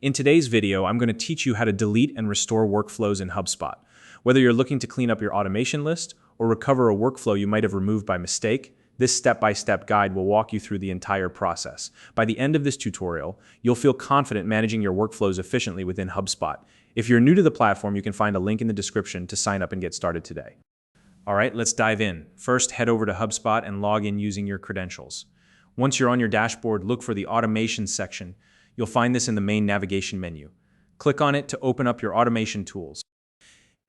In today's video, I'm going to teach you how to delete and restore workflows in HubSpot. Whether you're looking to clean up your automation list or recover a workflow you might have removed by mistake, this step-by-step guide will walk you through the entire process. By the end of this tutorial, you'll feel confident managing your workflows efficiently within HubSpot. If you're new to the platform, you can find a link in the description to sign up and get started today. All right, let's dive in. First, head over to HubSpot and log in using your credentials. Once you're on your dashboard, look for the Automation section. You'll find this in the main navigation menu. Click on it to open up your automation tools.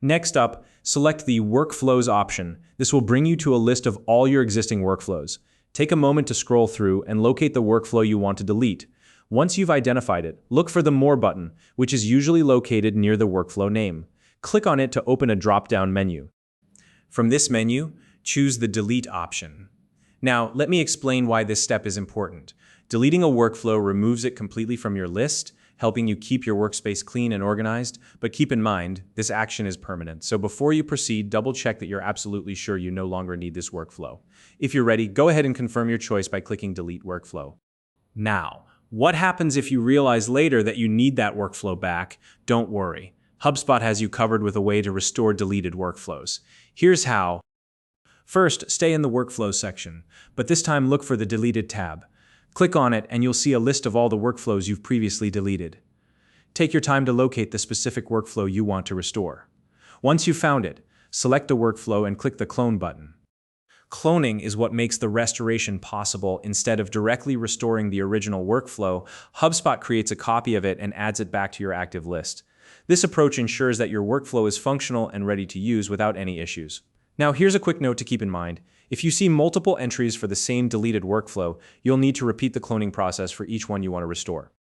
Next up, select the Workflows option. This will bring you to a list of all your existing workflows. Take a moment to scroll through and locate the workflow you want to delete. Once you've identified it, look for the More button, which is usually located near the workflow name. Click on it to open a drop-down menu. From this menu, choose the Delete option. Now, let me explain why this step is important. Deleting a workflow removes it completely from your list, helping you keep your workspace clean and organized, but keep in mind, this action is permanent. So before you proceed, double-check that you're absolutely sure you no longer need this workflow. If you're ready, go ahead and confirm your choice by clicking Delete Workflow. Now, what happens if you realize later that you need that workflow back? Don't worry. HubSpot has you covered with a way to restore deleted workflows. Here's how. First, stay in the Workflows section, but this time look for the Deleted tab. Click on it and you'll see a list of all the workflows you've previously deleted. Take your time to locate the specific workflow you want to restore. Once you've found it, select a workflow and click the Clone button. Cloning is what makes the restoration possible. Instead of directly restoring the original workflow, HubSpot creates a copy of it and adds it back to your active list. This approach ensures that your workflow is functional and ready to use without any issues. Now, here's a quick note to keep in mind. If you see multiple entries for the same deleted workflow, you'll need to repeat the cloning process for each one you want to restore.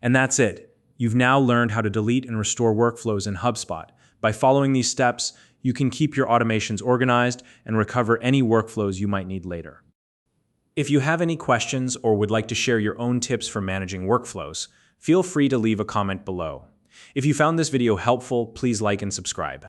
And that's it. You've now learned how to delete and restore workflows in HubSpot. By following these steps, you can keep your automations organized and recover any workflows you might need later. If you have any questions or would like to share your own tips for managing workflows, feel free to leave a comment below. If you found this video helpful, please like and subscribe.